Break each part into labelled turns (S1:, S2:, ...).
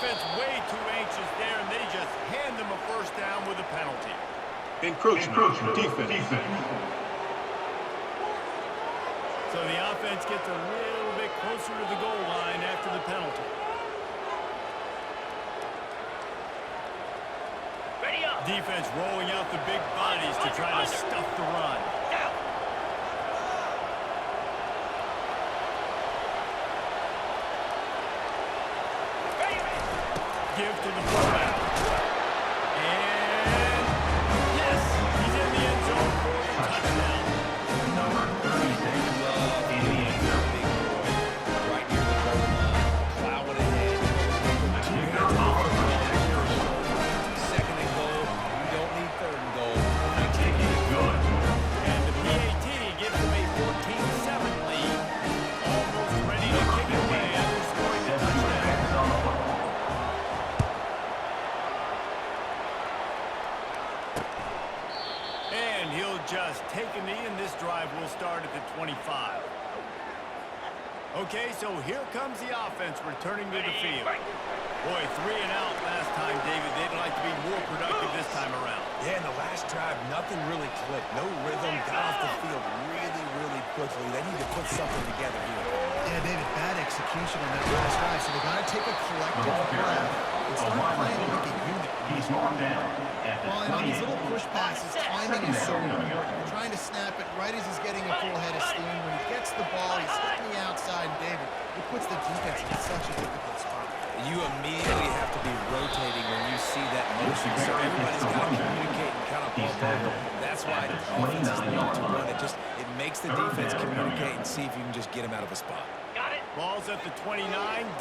S1: defense way too anxious there, and they just hand them a first down with a penalty.
S2: Encroachment. Defense.
S1: So the offense gets a little bit closer to the goal line after the penalty.
S3: Ready up.
S1: Defense rolling out the big bodies to try to stuff the run.
S3: Down. Ready.
S1: Give to the fullback. And yes, he's in the end zone for a touchdown.
S4: Number 36 in the end zone.
S5: Big boy, right near the goal line, plowing ahead. Second and goal. You don't need third and goal.
S4: The kick is good.
S1: And the PAT gives them a 14-7 lead. Almost ready to kick it away after scoring the
S4: 7
S1: touchdown.
S4: seconds on the football.
S1: And he'll just take a knee, and this drive will start at the 25. Okay, so here comes the offense returning to the field. Boy, 3 and out last time, David. They'd like to be more productive this time around.
S5: Yeah, in the last drive, nothing really clicked. No rhythm, got off the field really quickly. They need to put something together here.
S6: Yeah, David, bad execution on that last drive, so they got to take a collective breath and start playing like a unit.
S4: He's marked down at the
S6: Well, and on these
S4: 28.
S6: little push passes, timing is so important. You're trying to snap it right as he's getting a full head of steam. When he gets the ball, he's hitting the outside, and David, it puts the defense in such a difficult spot.
S5: You immediately have to be rotating when you see that motion, so everybody's got to communicate and kind of bump over. That's why the offense is not to run. It makes the defense communicate and see if you can just get him out of a spot.
S3: Got it.
S1: Ball's at the 29.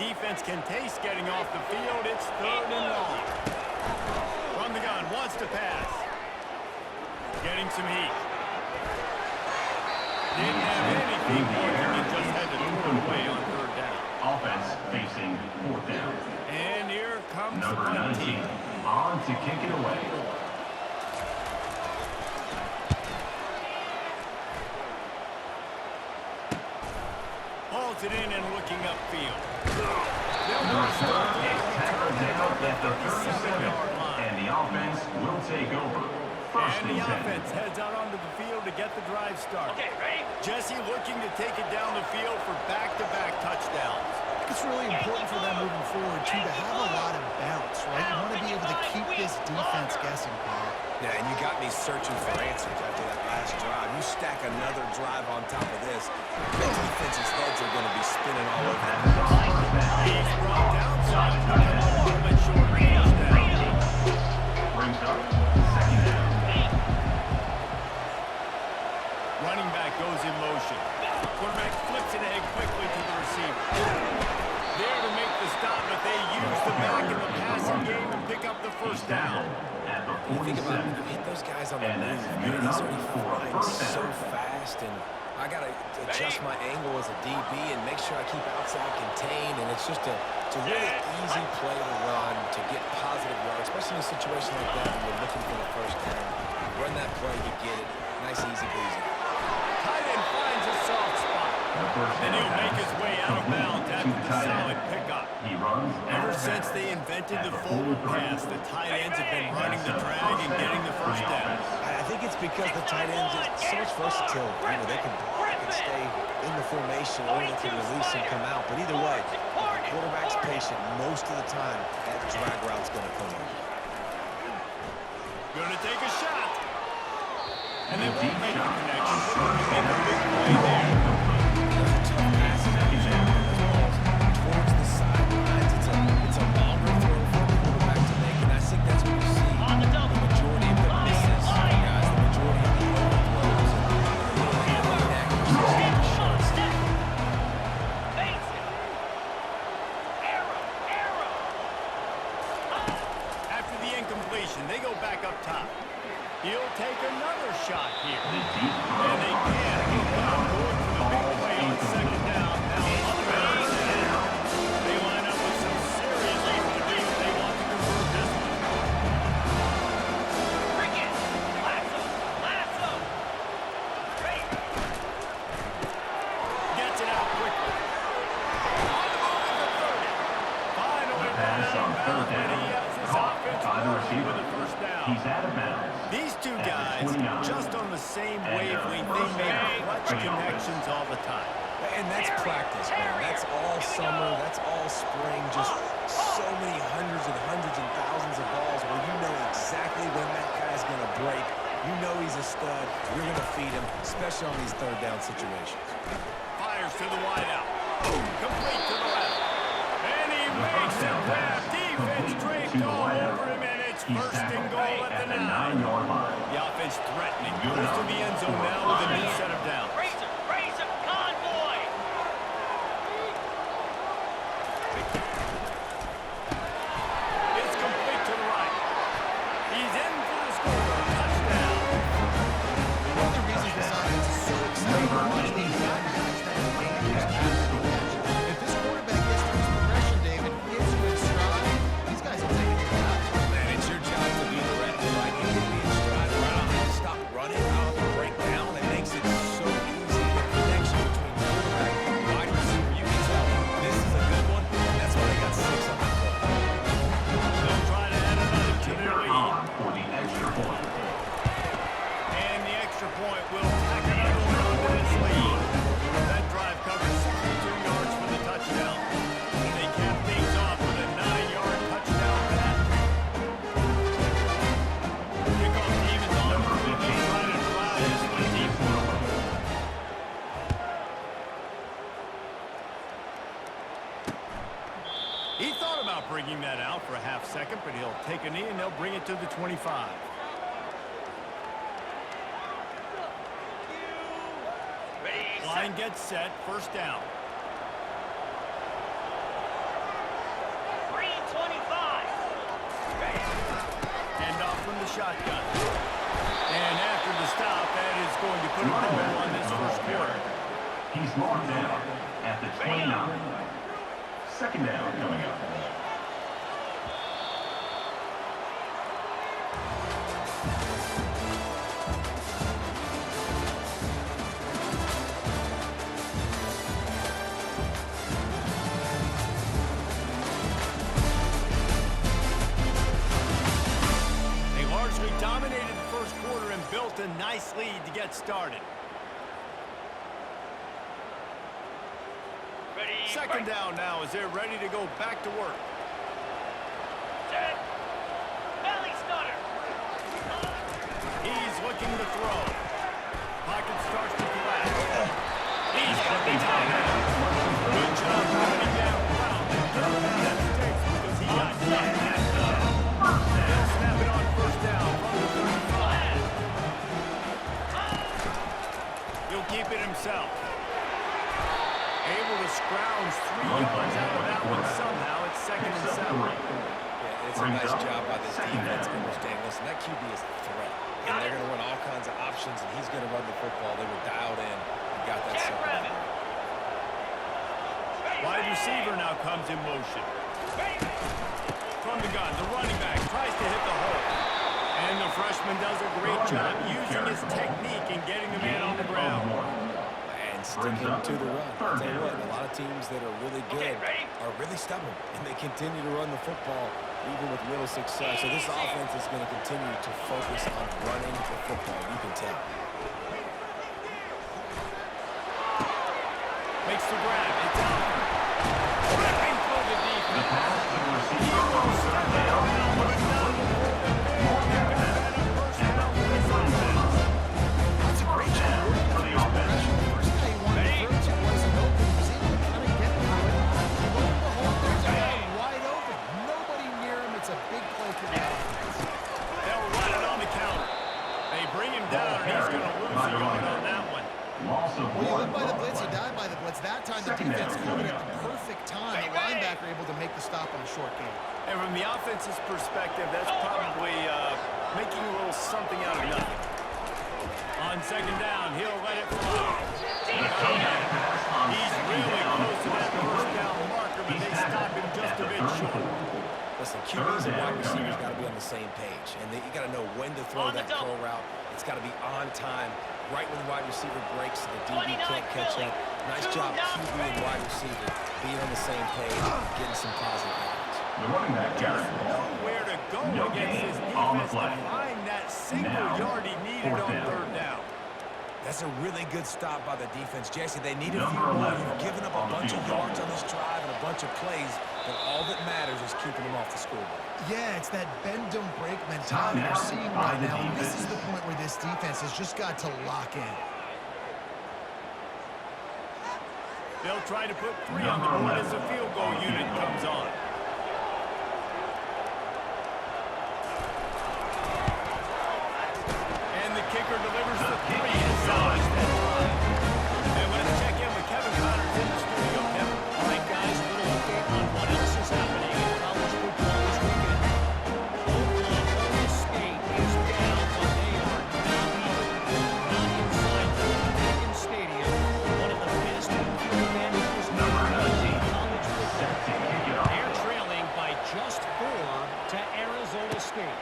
S1: Defense can taste getting off the field. It's 3rd and long. From the gun, wants to pass. Getting some heat. Didn't have anything working and just had to throw it away on 3rd down.
S4: Offense facing 4th down.
S1: And here comes the
S4: Number
S1: punt
S4: 19
S1: team.
S4: on to kick it away.
S1: Hauls it in and looking upfield.
S4: Number 4 is tackled down at the 37, and the offense will take over. First
S1: And
S4: and
S1: the
S4: 10.
S1: offense heads out onto the field to get the drive started.
S3: Okay, ready?
S1: Jesse looking to take it down the field for back-to-back touchdowns.
S6: It's really important for them moving forward, too, to have a lot of balance, right? You want to be able to keep this defense guessing, Paul.
S5: Yeah, and you got me searching for answers after that last drive. You stack another drive on top of this, the defense's heads are going to be spinning all over the place.
S1: He's brought down some, but a little bit short of the first down.
S4: Brings up 2nd down.
S1: Running back goes in motion. Quarterback flips it ahead quickly to the receiver. There to make the stop, but they use the back in the passing game and pick up the first down.
S4: At the
S5: You think about
S4: 47.
S5: it, you hit those guys on the
S4: And
S5: move,
S4: that's
S5: man.
S4: good
S5: He's
S4: enough
S5: already
S4: for a
S5: flying
S4: first
S5: so
S4: down.
S5: fast, and I got to adjust my angle as a DB and make sure I keep outside contained, and it's just a really easy play to run to get positive yards, especially in a situation like that when you're looking for the first down. Run that play, you get it. Nice, easy breezy.
S1: Tight end finds a soft spot.
S4: The first
S1: And
S4: down
S1: he'll make his way out of bounds after the
S4: tight end.
S1: solid pickup.
S4: He runs
S1: Ever
S4: out of
S1: since
S4: bounds
S1: they invented
S4: at
S1: the
S4: the
S1: forward
S4: 43.
S1: pass, the tight ends have been running the drag and getting the first down.
S5: I think it's because the tight ends is so much versatility. You know, they can block and stay in the formation, or they can release and come out. But either way, if the quarterback's patient, most of the time, that drag route's going to come in.
S1: Gonna take a shot. And they won't make the connection. But they make a big play there.
S5: Those are tough passes. Towards the sidelines, it's a longer throw for the quarterback to make, and I think that's what you see.
S3: On the double.
S5: The majority of the misses, guys, the majority of the overthrows, and the inaccuracies of the short
S3: Step. Face it. Arrow.
S1: After the incompletion, they go back up top. He'll take another shot here.
S4: The deep
S1: And they can. He'll come
S4: He's out of bounds.
S1: These two guys, just on the same wavelength, they make clutch connections all the time.
S5: And that's practice, man. That's all summer. That's all spring. Just so many hundreds and thousands of balls where you know exactly when that guy's going to break. You know he's a stud. You're going to feed him, especially on these third down situations.
S1: Fires to the wideout. Complete to the left. And he makes a grab. Defense draped all over him, and it's first and goal at the 9-yard line. The offense threatening. Goes to the end zone now with a new set of downs.
S3: Raise him, convoy.
S1: It's complete to the right. He's in for the score. Touchdown.
S6: One of the reasons this offense is so exciting to watch these young guys that are making these catches. If this quarterback gets through his progression, David, gets to his stride, these guys will take it to the house.
S5: Man, it's your job to be the rep, right? You can be in stride right on him. Stop running, out of the breakdown. It makes it so easy. The connection between quarterback and wide receiver, you can tell this is a good one, and that's why they got 6 on the play.
S1: They'll try to add another to their lead.
S4: For the extra point.
S1: And the extra point will tack another one onto this lead. That drive covers 62 yards for the touchdown. And they cap things off with a 9-yard touchdown pass. Kickoff team is on. They'll try to drive this one deep. He thought about bringing that out for a half second, but he'll take a knee and they'll bring it to the 25.
S3: Ready,
S1: Line gets set, first down.
S3: 325. Ready.
S1: Hand off from the shotgun. And after the stop, that is going to put a bow on this first quarter.
S4: He's marked down at the 29. Second down coming up.
S1: They largely dominated the first quarter and built a nice lead to get started.
S3: Ready.
S1: Second down now as they're ready to go back to work.
S3: Set. Belly stutter.
S1: He's looking to throw. Pocket starts to collapse. He's got the time out. Good job running that route. That stinks because he got sacked. They'll snap it on first down from the 35. He'll keep it himself. Able to scrounge 3 yards out of that one somehow. It's second and 7.
S5: Yeah, it's a nice job by this defense understanding. Listen, that QB is a threat, and they're going to run all kinds of options, and he's going to run the football. They were dialed in and got that
S3: Jack
S5: second
S3: Rabbit.
S5: down.
S1: Wide receiver now comes in motion. From the gun, the running back tries to hit the hole. And the freshman does a great job using his technique and getting the man on the ground.
S5: And sticking to the run. I'll tell you what, a lot of teams that are really good are really stubborn, and they continue to run the football even with little success. So this offense is going to continue to focus on running the football. You can tell.
S1: Makes the grab. It's out. Ripping through the defense. He will start that around, but not before the big first down for this offense.
S6: That's a great job. The first guy he wanted to throw to wasn't open. He was able to kind of get it. Lo and behold, there's a guy wide open. Nobody near him. It's a big play for the offense.
S1: They'll run it on the counter. They bring him down, and he's going to lose a yard on that one.
S6: Well, you live by the blitz, you die by the blitz. That time, the defense covered at the perfect time. The linebacker able to make the stop on the short game.
S1: And from the offense's perspective, that's probably making a little something out of nothing. On second down, he'll let it fly. He's really close to that first down marker, but they stop him just a bit short.
S5: Listen, QBs and wide receivers got to be on the same page, and you got to know when to throw that curl route. It's got to be on time, right when the wide receiver breaks, so the DB can't catch up. Nice job, QB and wide receiver, being on the same page, getting some positive yards.
S4: The running back
S1: Just nowhere to go against this defense. single yard he needed on third down.
S5: That's a really good stop by the defense. Jesse, they need a few
S4: Number
S5: more.
S4: 11
S5: You've given up a
S4: on the
S5: bunch of
S4: field.
S5: yards on this drive and a bunch of plays, but all that matters is keeping them off the scoreboard.
S6: Yeah, it's that bend, don't break mentality we're seeing right now. And this is the point where this defense has just got to lock in.
S1: They'll try to put 3 on the board as the field goal unit comes on. And the kicker delivers the 3 and salvages that drive. And let's check in with Kevin Connors in the studio. Kevin.
S7: All right, guys, a little update on what else is happening in college football this weekend. Oklahoma State is down, but they are not inside Lincoln Stadium, one of the best field advantages in college football. They're trailing by just 4 to Arizona State.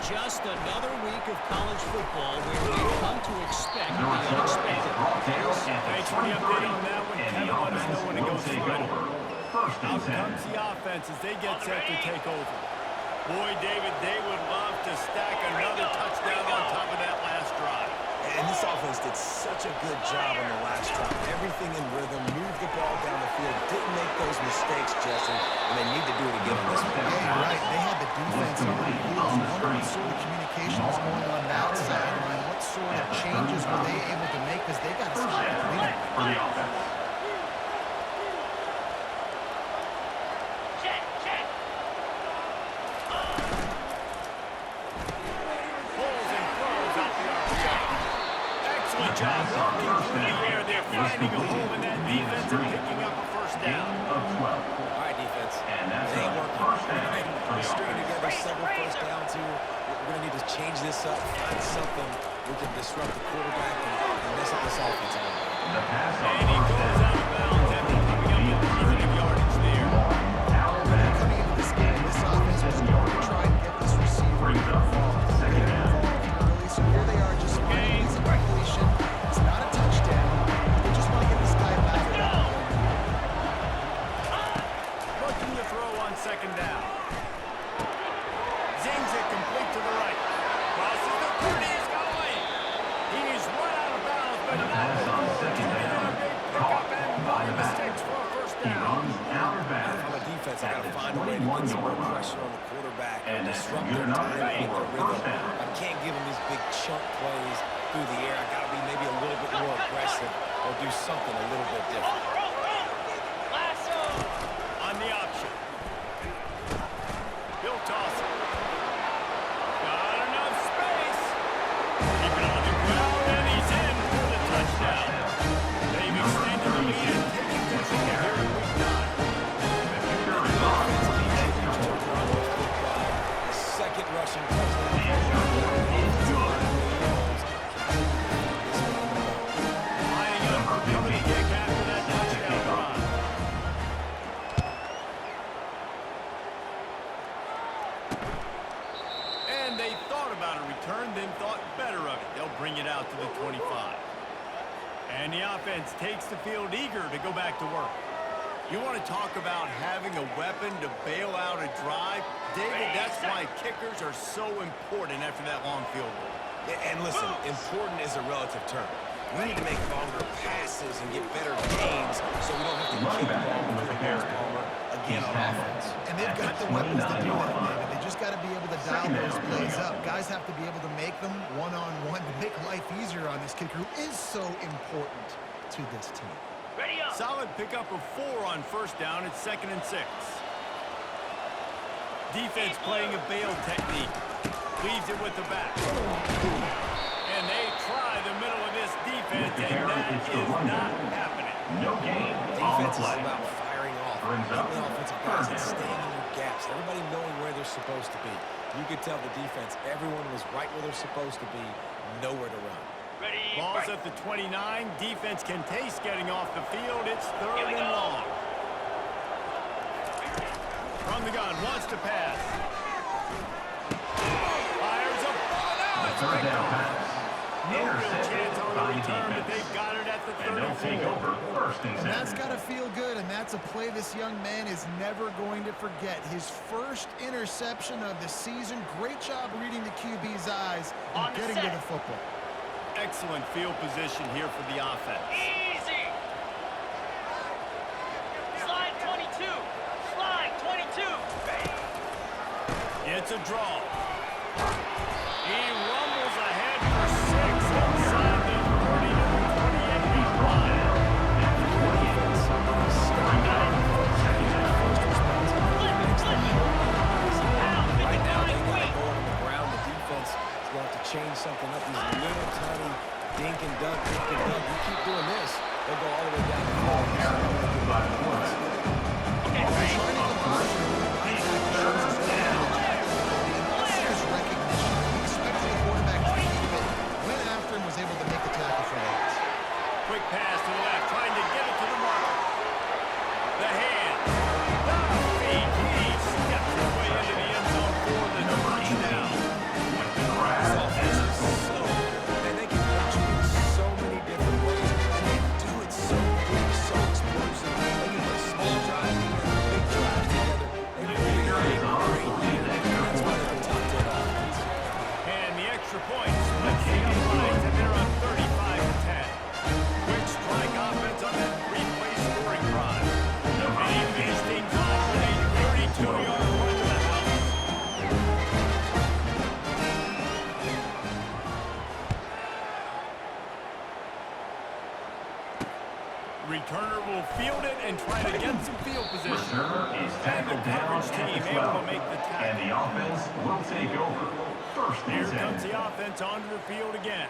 S7: Just another week of college football where we've come to expect the unexpected.
S1: Thanks for the update on that one, Kevin. Let us know when it goes through.
S4: First and
S1: Out
S4: 10.
S1: comes the offense as they get set to take over. Boy, David, they would love to stack another touchdown on top of that last drive.
S5: And this offense did such a good job on the last drive. Everything in rhythm, moved the ball down the field, didn't make those mistakes, Jesse, and they need to do it again in this one.
S6: Yeah, you're right. They had the defense on the heels. Wonder what sort of communication was going on that sideline. What sort of changes were they able to make? Because they got to stop the lead.
S4: For the offense.
S3: Check, check.
S1: Pulls and throws out the RPO. Excellent job working through the air. They're finding a hole in that defense and picking up a first down.
S4: Of 12.
S5: All right, defense.
S4: And that's
S5: They
S4: a
S5: ain't working.
S4: first down for the
S5: Stringing
S4: offense.
S5: together several first downs here. We're going to need to change this up, find something we can disrupt the quarterback and mess up this offense a little bit.
S4: The pass on
S1: And he
S4: first
S1: goes out of bounds after coming up with positive yardage there.
S6: Coming into this game, this offense was going to try and get this receiver
S4: Brings up
S6: involved.
S4: second down.
S6: Early, so here they are just finding easy completion. It's not a touchdown. They just want to get this guy back.
S1: Looking to throw on second down. Zings it complete to the right. Crosses the 30, he's got a lane. He is right out of bounds, but not
S4: pass on
S1: before
S4: second
S1: turning
S4: down.
S1: on a big
S4: Caught
S1: pickup and
S4: by
S1: more
S4: the back.
S1: mistakes for a first
S4: He
S1: down.
S4: runs out of
S5: From
S4: bounds
S5: a defense, I
S4: at
S5: got to
S4: the
S5: find a way to get some more
S4: 21-yard line.
S5: pressure on the quarterback
S4: And
S5: and
S4: that's
S5: disrupt
S4: good
S5: their
S4: enough
S5: timing
S4: for
S5: and
S4: a
S5: their
S4: first
S5: rhythm.
S4: down.
S5: I can't give them these big chunk plays through the air. I got to be maybe a little bit more aggressive or do something a little bit different.
S3: Lasso.
S1: On the option. He'll toss it. Got enough space. Keep it on the ground, and he's in for the touchdown. They've extended the lead and taken control here in week 9.
S5: Second rushing touchdown.
S1: Lining up for coming kick after that touchdown run. And they thought about a return, then thought better of it. They'll bring it out to the 25. And the offense takes the field eager to go back to work. You want to talk about having a weapon to bail out a drive? David, that's why kickers are so important after that long field goal.
S5: And listen, important is a relative term. We need to make longer passes and get better gains so we don't have to kick the ball with the Bears Palmer again on offense.
S6: And they've got the weapons to do that, David. They just got to be able to dial those plays up. Guys have to be able to make them one-on-one to make life easier on this kicker who is so important to this team.
S3: Ready up.
S1: Solid pickup of 4 on first down. It's 2nd and 6. Defense playing a bail technique. Leaves it with the back. And they try the middle of this defense, and that is not happening.
S4: No gain on the
S5: Defense is
S4: play.
S5: about firing off.
S4: Brings up
S5: Hitting the offensive guys and
S4: third down.
S5: staying in their gaps. Everybody knowing where they're supposed to be. You could tell the defense, everyone was right where they're supposed to be, nowhere to run.
S3: Ready.
S1: Ball's
S3: break.
S1: at the 29. Defense can taste getting off the field. It's 3rd
S3: Here we
S1: and
S3: go.
S1: long. From the gun, wants to pass. Fires a ball. Now it's
S4: Third
S1: picked
S4: down
S1: off.
S4: pass.
S1: No real
S4: Intercepted
S1: chance on the
S4: by the
S1: return, but
S4: defense.
S1: they've got it at the
S4: And they'll take
S1: 34.
S4: over first and
S6: And that's
S4: 7.
S6: got to feel good, and that's a play this young man is never going to forget. His first interception of the season. Great job reading the QB's eyes
S3: On
S6: and
S3: the
S6: getting
S3: set.
S6: to the football.
S1: Excellent field position here for the offense.
S3: Easy. Slide 22. Slide 22.
S1: It's a draw. He rumbles ahead for 6 inside the 30-28 line.
S5: Right now, they got it going on the ground. The defense is going to have to change something up. These little tiny dink and dunk, dink and dunk. You keep doing this, they'll go all the way down the floor.
S6: There's recognition. He expected the quarterback to keep it, went after him, was able to make the tackle for loss.
S1: Quick pass to the left, trying to get it to the mark. The hands. The feet. He steps his way into the end zone for the touchdown.
S6: This offense is so good, and they can coach you in so many different ways, and they do it so quick, so explosive. They can put small drives together, big drives together. They really are a great unit, and that's why they're the top 10 offense.
S1: And the extra point splits the lines, and they're on 35-10. Quick strike offense on that 3-play scoring drive. And he finished things off with a 32-yard run to the house. Returner will field it and try to get some field position.
S4: Returner is tackled down
S1: coverage
S4: at
S1: team
S4: the
S1: able to
S4: 12.
S1: make the tackle.
S4: And the offense will take over first
S1: Here
S4: and
S1: comes
S4: 10.
S1: the offense onto the field again.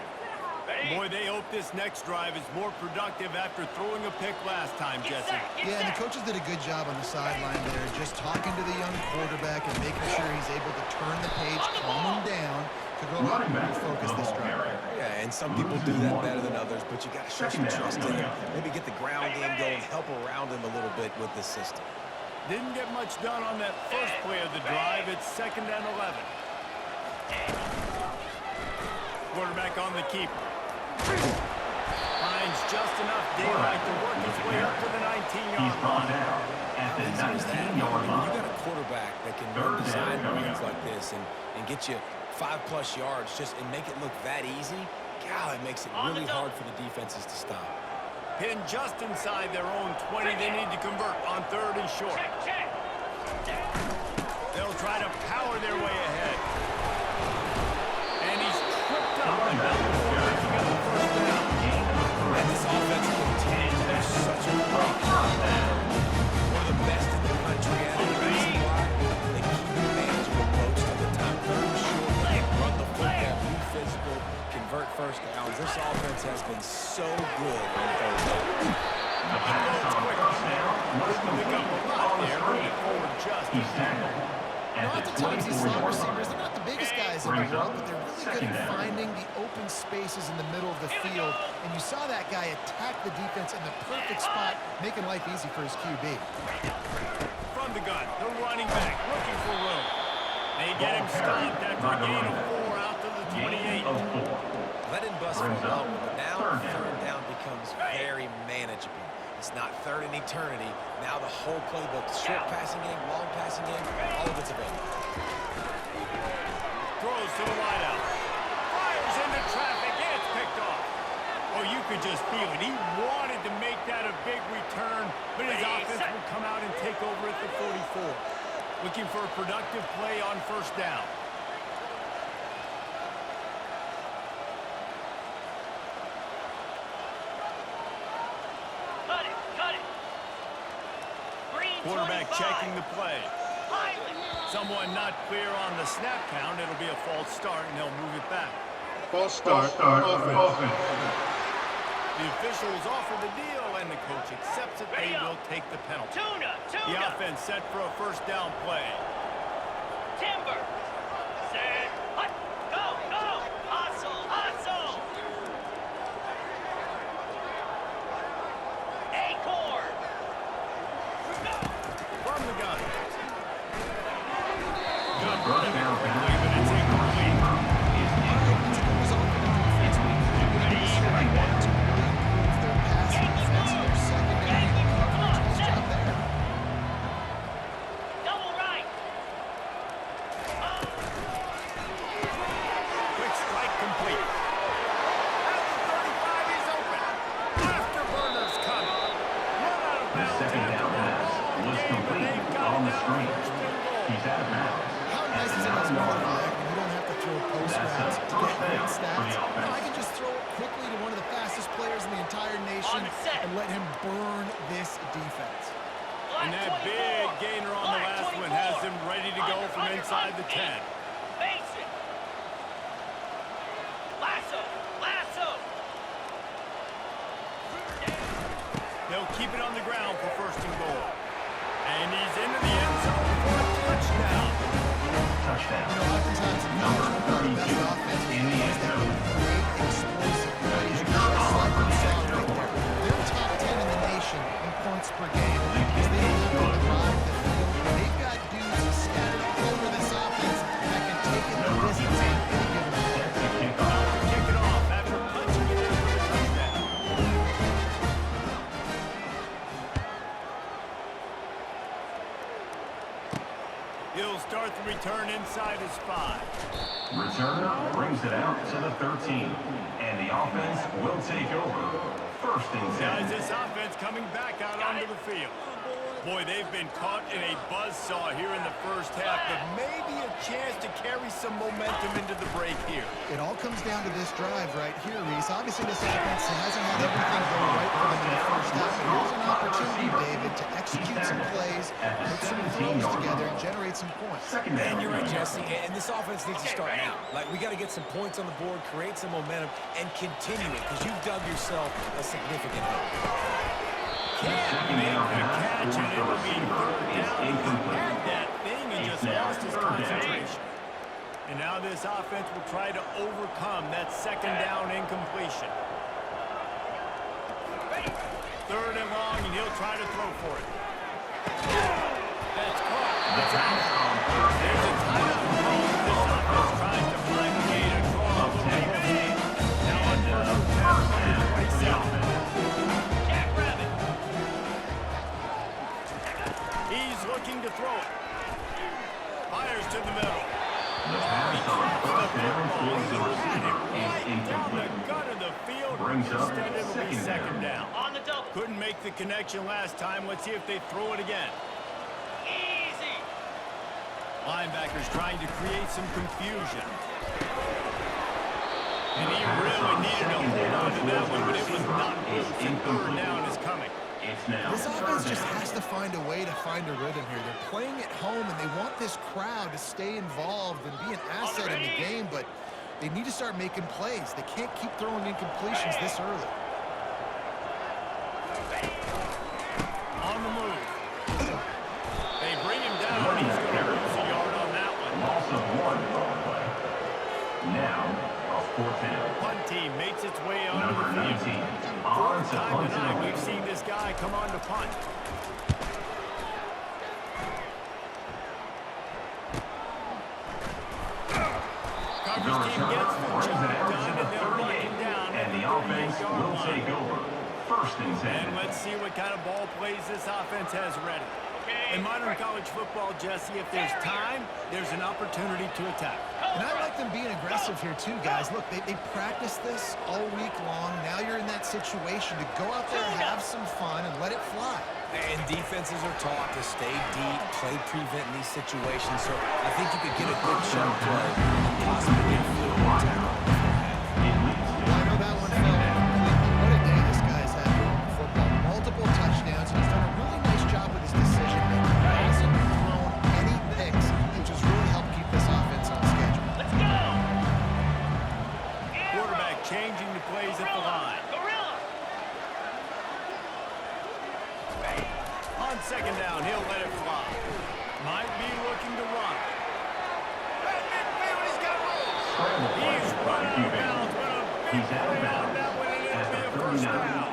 S1: Boy, they hope this next drive is more productive after throwing a pick last time, Jesse.
S6: Yeah, and the coaches did a good job on the sideline there, just talking to the young quarterback and making sure he's able to turn the page, calm him down, to go out
S4: Running
S6: and
S4: back,
S6: focus
S4: the
S6: this
S4: ball
S6: drive.
S4: carrier.
S5: Yeah, and some people do that better than others, but you got to show some trust in him. Maybe get the ground game going, help around him a little bit with this system.
S1: Didn't get much done on that first play of the drive. It's 2nd and 11. Quarterback on the keeper. Finds just enough daylight to work his way up to the 19-yard
S4: He's gone
S1: line.
S4: down at the
S5: Easy as that.
S4: 19-yard
S5: When
S4: line.
S5: you got a quarterback that can
S4: Third
S5: run design
S4: down,
S5: runs
S4: coming
S5: like this and get you 5+ yards just and make it look that easy, God, it makes it really hard for the defenses to stop.
S1: Pinned just inside their own 20. They need to convert on 3rd and short.
S3: Check.
S1: They'll try to power their way ahead. And he's tripped up and down before making up the first down.
S5: And this offense continues to do such a great job. One of the best in the country at it. Reason why they keep it manageable most of the time. 3rd and short, they can run the football, be physical, convert first downs. This offense has been so good on 3rd down.
S4: The pass on first down was complete on the screen. He's tackled at the
S6: Oftentimes these slot
S4: 24-yard
S6: receivers, they're
S4: line.
S6: not the biggest guys in the world, but they're really good at finding the open spaces in the middle of the field. And you saw that guy attack the defense in the perfect spot, making life easy for his QB.
S1: From the gun, the running back looking for room. They get him stopped after a gain of 4 out to the 28.
S4: Of 4.
S5: That didn't bust for
S4: Brings
S5: a
S4: up
S5: long one, but now
S4: third down.
S5: 3rd down becomes very manageable. It's not 3rd in eternity. Now the whole playbook, short passing game, long passing game, all of it's available.
S1: Throws to the wideout. Fires into traffic, and it's picked off. Oh, you could just feel it. He wanted to make that a big return, but his offense will come out and take over at the 44. Looking for a productive play on 1st down.
S3: Cut it. Green
S1: Quarterback
S3: 25.
S1: checking the play.
S3: Highland.
S1: Someone not clear on the snap count. It'll be a false start, and they'll move it back.
S2: False start, offense.
S1: The officials offer the deal, and the coach accepts it. They will take the penalty.
S3: Tuna.
S1: The offense set for a 1st down play.
S3: Timber. Set. Hut. Go. Hustle. Acorn.
S1: From the gun. Good
S4: First
S1: running
S4: down
S1: quickly,
S4: pass
S1: but it's incomplete.
S6: It's a good result for the defense.
S4: The second down pass was complete on the screen. He's out of bounds.
S6: How nice is it as a quarterback when you don't have to throw post routes to get great stats? I can just throw it quickly to one of the fastest players in the entire nation and let him burn this defense.
S1: And that big gainer on the last one has them ready to go from inside the 10.
S3: Face it. Lasso. Lasso.
S1: They'll keep it on the ground for first and goal. And he's into the end zone for a touchdown.
S4: Touchdown.
S6: You know, oftentimes in college football, the best offense
S4: In the end zone.
S6: great explosive plays. Just like we saw right there. They're top 10 in the nation in points per game because they don't have to drive the field. They've got dudes scattered all over this offense that can take it the distance on any given play.
S4: That's a kickoff.
S1: Kick it off after punching it in for the touchdown. He'll start the return inside his 5.
S4: Returner brings it out to the 13. And the offense will take over. First and
S1: Guys,
S4: 10.
S1: this offense coming back out onto the field. Boy, they've been caught in a buzzsaw here in the first half, but maybe a chance to carry some momentum into the break here.
S6: It all comes down to this drive right here, Reese. Obviously, this offense hasn't had everything go right for them in the first half, but here's an opportunity, David, to execute some plays, put some throws together, and generate some points.
S4: Second down.
S5: And you're right, Jesse. And this offense needs to start now. Like, we got to get some points on the board, create some momentum, and continue it because you've dug yourself a significant hole.
S1: Can't make the catch, and it'll be third down. He had that thing and just lost his concentration. And now this offense will try to overcome that second down incompletion. Third and long, and he'll try to throw for it. That's caught. That's out. There's a timeout call. This offense tries to find a way to draw a little bit of lead. Now on first and 10 from the 27.
S3: Jack Rabbit.
S1: He's looking to throw it. Fires to the middle.
S4: The pass on first down for the receiver is
S1: Right down the
S4: incomplete.
S1: gut of the field.
S4: Brings up
S1: Instead, it'll be
S4: second
S1: second down.
S3: On the double.
S1: Couldn't make the connection last time. Let's see if they throw it again.
S3: Easy.
S1: Linebackers trying to create some confusion. And he really needed to hold on to that one, but it was not loose. And third down is coming.
S4: It's now
S6: This offense
S4: third
S6: just
S4: down.
S6: has to find a way to find a rhythm here. They're playing at home, and they want this crowd to stay involved and be an asset in the game, but they need to start making plays. They can't keep throwing incompletions this early.
S1: On the move. They bring him down. He's going to lose a yard on that one.
S4: Loss of 1 on the play. Now, a fourth down.
S1: Punt team makes its way onto
S4: Number
S1: the
S4: 19.
S1: field.
S4: On to
S1: Time
S4: punt
S1: tonight,
S4: it
S1: we've
S4: away.
S1: seen this guy come on to punt.
S4: The
S1: Coverage team gets
S4: returner
S1: the
S4: brings
S1: job
S4: it out
S1: done,
S4: to
S1: and
S4: the
S1: they'll lock
S4: 38.
S1: him down at
S4: And the
S1: the
S4: offense
S1: 38-yard
S4: will
S1: line.
S4: take over. First and 10.
S1: And let's see what kind of ball plays this offense has ready. In modern college football, Jesse, if there's time, there's an opportunity to attack.
S6: And I like them being aggressive here too, guys. Look, they practice this all week long. Now you're in that situation to go out there and have some fun and let it fly.
S5: And defenses are taught to stay deep, play prevent in these situations. So I think you could get a good chunk play and possibly get a field goal tackle.
S4: It leads to
S6: I know that one fell incomplete, but what a day this guy's had throwing the football. Multiple touchdowns, and he's done a really nice job with his decision making. He hasn't thrown any picks, which has really helped keep this offense on schedule.
S3: Let's go.
S1: Quarterback changing the plays at the line.
S3: Gorilla.
S1: On second down, he'll let it fly. Might be looking to run. At midfield, he's got room.
S4: scramble play
S1: He's
S4: by
S1: run out of
S4: QB.
S1: bounds, but a big
S4: He's out of
S1: play on
S4: bounds
S1: that one, and
S4: at
S1: it'll be
S4: the
S1: a first
S4: 39.
S1: down.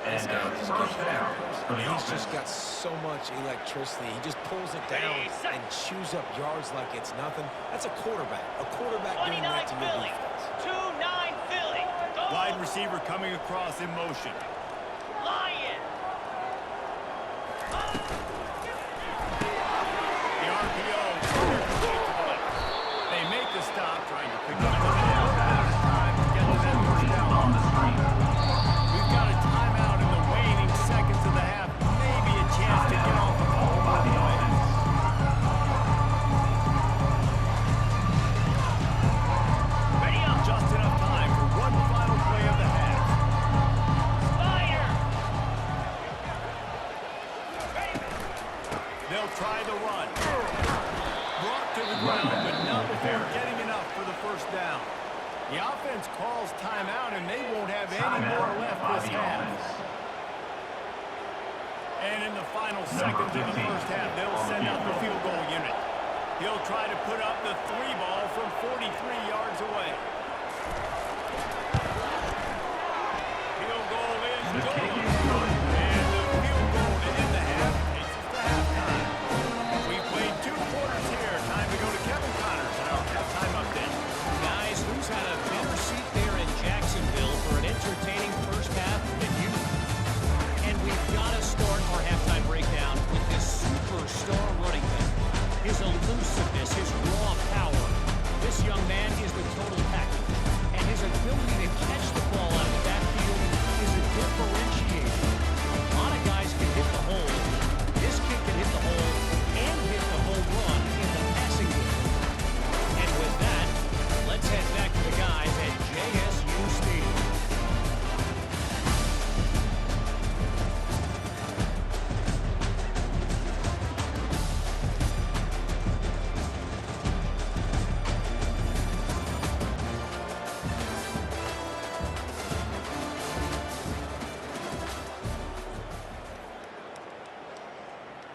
S4: And first down for the
S5: He's
S4: offense.
S5: just got so much electricity. He just pulls it down and chews up yards like it's nothing. That's a quarterback. A quarterback doing
S3: 29
S5: that to your
S3: Philly.
S5: defense.
S3: 2-9 Philly. Go.
S1: Wide receiver coming across in motion.
S3: Lion.
S1: The RPO clear complete to the left. They make the stop, trying to pick up a little bit of time to get to that first down.
S4: On the screen.
S1: We've got a timeout in the waning seconds of the half. try the run. Brought to the ground, but not before getting enough for the first down. The offense calls timeout, and they won't have any more left this half. And in the final seconds of the first half, they'll send out the field goal unit. He'll try to put up the 3 ball from 43 yards away. Field goal is good. And the field goal to end the half takes us to halftime. We've played 2 quarters here. Time to go to Kevin Connors and our halftime update.
S7: Guys, who's had a better seat there in Jacksonville for an entertaining first half than you? And we've got to start our halftime breakdown with this superstar running back. His elusiveness, his raw power. This young man is the total package. And his ability to catch the ball out of the backfield is a differentiator. A lot of guys can hit the hole. This kid can hit the hole and hit the home run in the passing game. And with that, let's head back to the guys at JSU Stadium.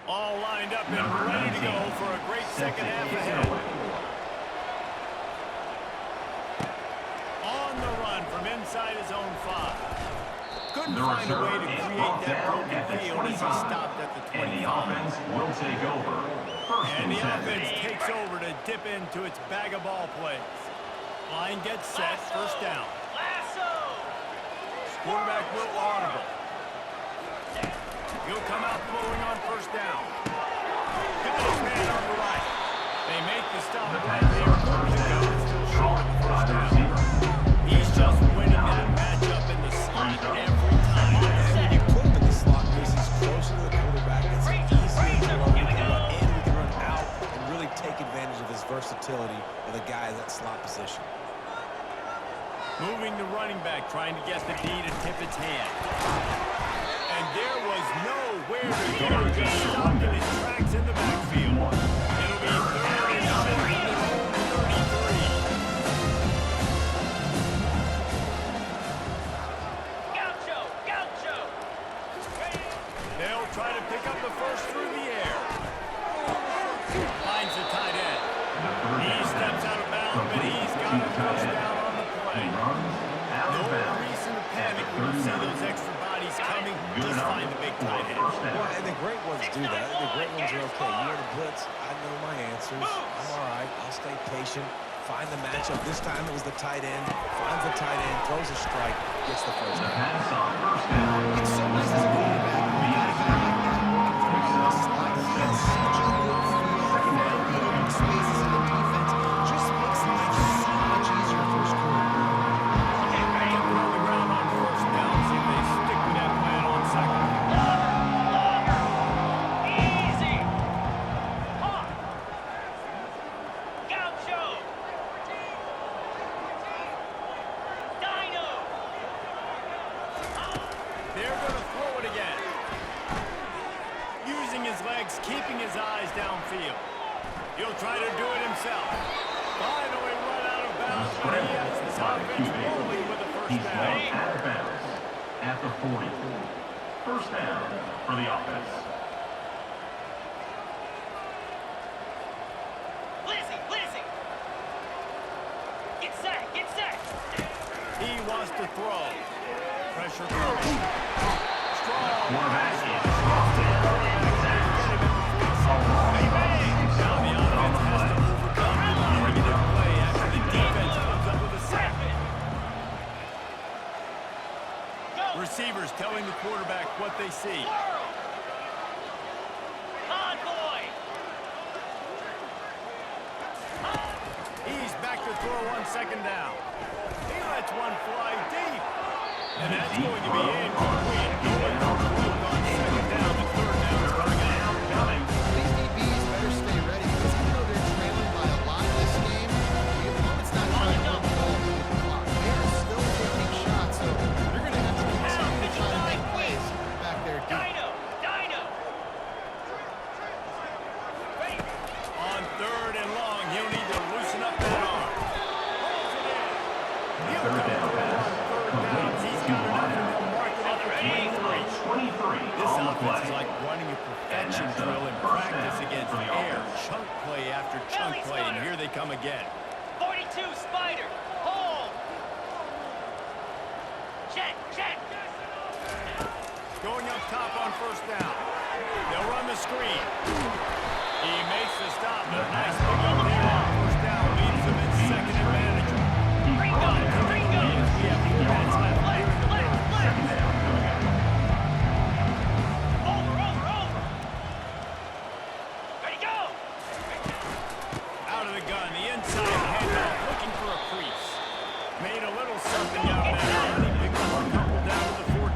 S1: All lined up and ready to go for a great second half ahead. On the run from inside his own 5. Couldn't find a way to create that broken field as he stopped at the 25.
S4: And the offense will take over.
S1: And the offense takes over to dip into its bag of ball plays. Line gets set, first down.
S3: Lasso!
S1: Quarterback will audible. He'll come out throwing on first down. Got his man on the right. They make the stop right there. Still short of the first down. He's just winning that matchup in the slot every time.
S5: When you put him in the slot, he's closer to the quarterback. It's easier to run. We can run in, we can run out, and really take advantage of his versatility of the guy in that slot position.
S1: Moving the running back, trying to get the D to tip its hand. And there was nowhere to go. Just stopped in his tracks in the backfield. It'll be 3rd and 7 from the own 33.
S3: Gaucho! Gaucho!
S1: They'll try to pick up the first through the air. Finds the tight end. He steps out of bounds, but he's got a first down on the play. No reason to panic when you see those extra bodies coming. Just find the big tight end.
S5: Well, and the great ones do that. The great ones are okay. You're in a blitz. I know my answers. I'm all right. I'll stay patient. Find the matchup. This time it was the tight end. Finds the tight end. Throws a strike. Gets the first down.
S6: It's so nice as a quarterback. You gotta get out there and work in front of the slot. He has such a good feel for open spaces in the defense. Just makes life so much easier first quarter.
S1: Get on the ground on first down. See if they stick with that plan on second.
S3: Easy! Hawk! Gaucho! Dino!
S1: They're going to throw it again. Using his legs, keeping his eyes downfield. He'll try to do it himself. Finally run out of bounds, but he has this offense rolling with the first
S4: He's
S1: down.
S4: going out of bounds at the 40. First down for the offense.
S3: Lizzie! Lizzie! Get set! Get set!
S1: He wants to throw. Pressure coming. Strong.
S4: Quarterback is dropped in.
S1: Now the offense has to overcome the negative play after the defense comes up with a sack. Receivers telling the quarterback what they see.
S3: Convoy!
S1: He's back to throw on second down. He lets one fly deep. And that's going to be incomplete. Going for broke on second down. The third down is coming up.
S6: These DBs better stay ready because even though they're trailing by a lot this game, the opponent's not trying to run the ball with the clock. They are still taking shots, so you're going to have to continue to try to make plays back there deep.
S3: Dino! Dino!
S1: This
S4: on the
S1: offense
S4: play.
S1: is like running a perfection
S4: And that's
S1: drill in
S4: first
S1: practice
S4: down
S1: against
S4: for the
S1: air.
S4: offense.
S1: Chunk play after chunk play, and here they come again.
S3: 42, Spider. Hold. Check, check.
S1: Going up top on first down. They'll run the screen. He makes the stop, but a nice pick up there on first down. Leaves them in second and manager.
S3: Green gun, green gun.
S1: We have 4 minutes left here in the
S3: Flex,
S1: third.
S3: flex.
S4: Second down coming up.
S3: Over. Ready, go.
S1: Out of the gun, the inside handoff, looking for a crease. Made a little something out of that. He picked up a couple down to the 14.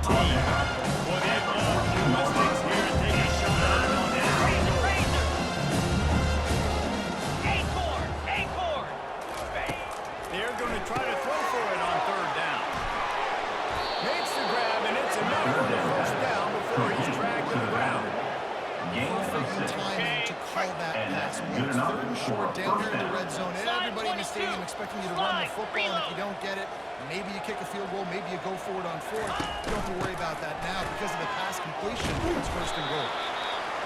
S1: Boy, they've all do mistakes here and take a shot out on that.
S3: Razor. Acorn.
S1: They're going to try to throw for it on third down. Makes the grab, and it's enough for the first down before he's dragged to the ground.
S4: Gain of
S6: Perfect
S4: 6.
S6: timing to call that
S4: And
S6: pass.
S4: that's
S6: When
S4: good
S6: it's
S4: enough
S6: third and
S4: for
S6: short down
S4: first
S6: here in the
S4: down.
S6: red zone. Everybody in the stadium expecting you to run the football, and if you don't get it, maybe you kick a field goal, maybe you go for it on fourth. You don't have to worry about that now because of the pass completion. It's first and goal.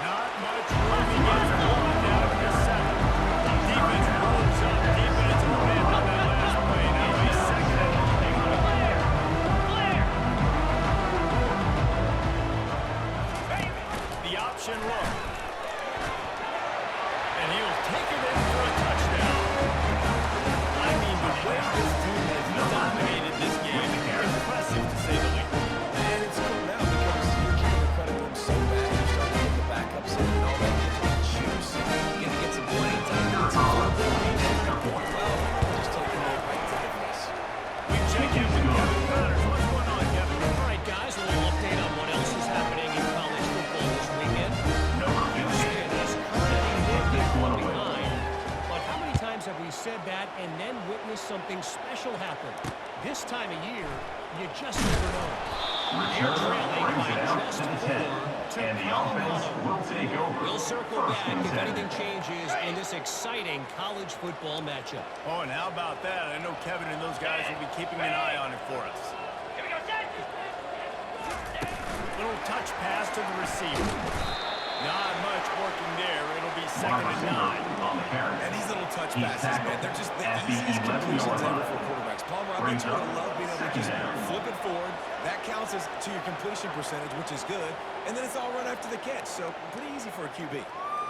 S1: Not much room. He gets one down to the 7. Defense rolls up deep in its own end on that last play. Now he's second and long. The option look. And he'll take it in for a touchdown. I mean, the way this team has dominated this game, impressive to say the least.
S5: And it's cool now because you're giving the credit to him so bad. You're starting to get the backups in and all that. Get juice. You're going to get some playing time. Get some field goal range. Well, just taking it right to the face.
S1: We check in with Kevin Connors. What's going on, Kevin?
S7: All right, guys, a little update on what else is happening in college football this weekend.
S4: Number 15.
S7: Houston is currently one behind. But how many times have we said that and then witnessed something special happen? This time of year, you just never know. They're
S4: Return
S7: trailing
S4: brings
S7: by
S4: it out
S7: just
S4: to the 10.
S7: 4 to
S4: And the
S7: Colorado.
S4: offense will take over.
S7: We'll circle
S4: First
S7: back
S4: and
S7: if
S4: 10.
S7: anything changes in this exciting college football matchup.
S1: Oh, and how about that? I know Kevin and those guys will be keeping an eye on it for us.
S3: Here we go, set.
S1: Little touch pass to the receiver. Not much working there. It'll be
S4: Wide
S1: second and
S4: receiver
S1: 9.
S4: on the carry.
S5: And these little touch
S4: He's
S5: passes, man,
S4: tackled
S5: they're just the
S4: at the
S5: easiest
S4: 11-yard
S5: completions ever
S4: line.
S5: for quarterbacks. Palmer, I bet
S4: Brings
S5: you
S4: up
S5: would love being able to
S4: second
S5: just
S4: down.
S5: flip it forward. That counts as to your completion percentage, which is good. And then it's all run after the catch, so pretty easy for a QB.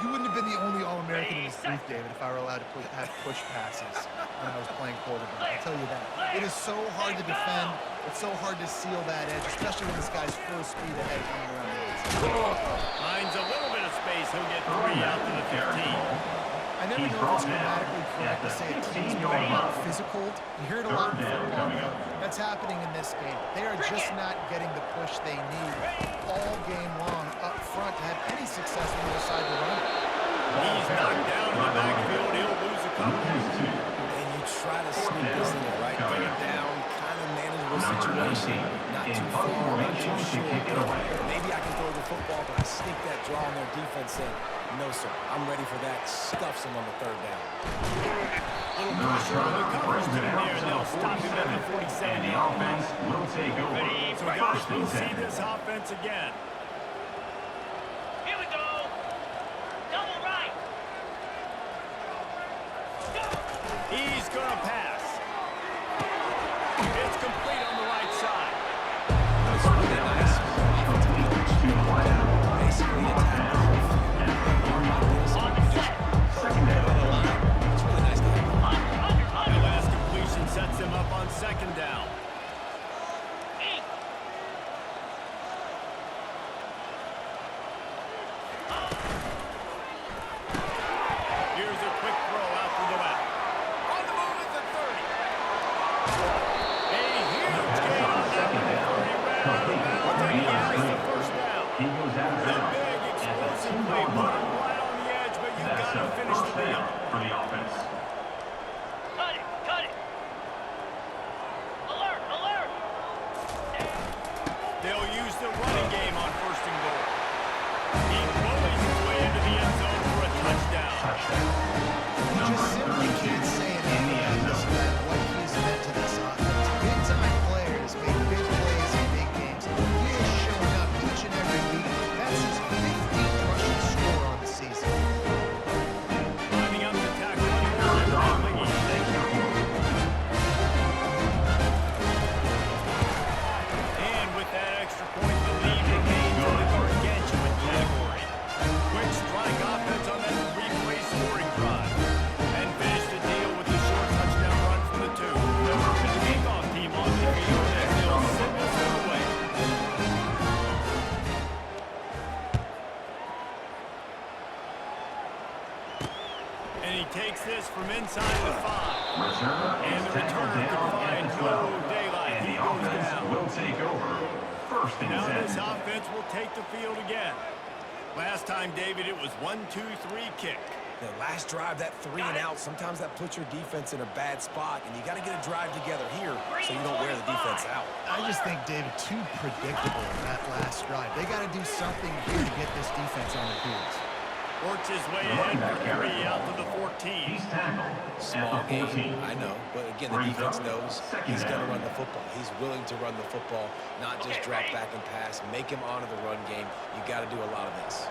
S6: You wouldn't have been the only All-American in this booth, David, if I were allowed to have push passes when I was playing quarterback. I'll tell you that. It is so hard to defend. It's so hard to seal that edge, especially when this guy's full speed ahead coming around the outside.
S1: Finds a little bit of space. He'll get 3 out to the 15.
S6: I never
S4: He's
S6: know if
S4: brought
S6: it's
S4: down
S6: grammatically correct
S4: at
S6: to
S4: the
S6: say a team's
S4: 16-yard
S6: more
S4: line.
S6: physical. You hear it a lot in
S4: Third down
S6: football.
S4: coming up.
S6: That's happening in this game. They are just not getting the push they need all game long up front to have any success on the side to run.
S1: He's knocked down in the backfield. He'll lose a couple.
S5: And you try to sneak this in the right third down, kind of manageable situation. Not
S4: in
S5: too
S4: punt
S5: far, not
S4: formation
S5: too
S4: to
S5: short.
S4: kick it away.
S5: Maybe I can throw the football, but I sneak that draw on their defense in. No, sir. I'm ready for that. Stuffs him on the third down.
S1: Little pressure on the coverage team there, and they'll stop him at the
S4: And
S1: 47.
S4: the offense will take over.
S1: So guys,
S4: First and
S1: we'll see
S4: 10.
S1: this offense again.
S3: Here we go. Double right. Go.
S1: He's going to pass. It's complete on the right side.
S5: It's really nice. Offensive coach.
S4: To the wideout.
S5: Basically attack the whole field.
S3: On the set.
S4: Second down.
S5: It's really nice to have them.
S1: The last completion sets him up on second down.
S3: Eight.
S1: Here's a quick throw out to the left. On the move at the 30. A huge gain on that one before he ran out of bounds, and he has the first down.
S4: He goes out of
S1: The
S4: bounds
S1: big
S4: at the
S1: explosive
S4: 2-yard
S1: play put him
S4: line.
S1: right on the edge, but you
S4: That's
S1: got
S4: a
S1: to finish the
S4: first
S1: deal.
S4: down for the offense.
S3: Cut it. Cut it. Alert. Alert.
S1: They'll use the running game on first and goal. He bullies his way into the end zone for a touchdown.
S4: Touchdown.
S6: You
S4: Number
S6: just simply
S4: 32
S6: can't say
S4: in
S6: enough
S4: the end
S6: about this
S4: zone.
S6: guy and what he's meant to this offense. Big-time players make big plays in big games. He has shown up each and every week
S1: And he takes this from inside the 5.
S4: Return
S1: And
S4: is
S1: the
S4: tackled
S1: returner
S4: down
S1: can
S4: at
S1: find
S4: the
S1: no
S4: 12.
S1: daylight.
S4: And
S1: He
S4: the
S1: goes
S4: offense
S1: down.
S4: will take over. First and
S1: Now
S4: 10.
S1: this offense will take the field again. Last time, David, it was 1-2-3 kick.
S5: The last drive, that 3 and out, sometimes that puts your defense in a bad spot, and you got to get a drive together here so you don't wear the defense out.
S6: I just think, David, too predictable that last drive. They got to do something here to get this defense on their heels.
S1: Works his way ahead for 3 out to the 14.
S4: He's tackled
S5: Small
S4: at the 14.
S5: game, I know, but again, the
S4: Brings
S5: defense
S4: up
S5: knows
S4: second
S5: he's going to
S4: down.
S5: run the football. He's willing to run the football, not just drop back and pass, make him honor the run game. You got to do a lot of this.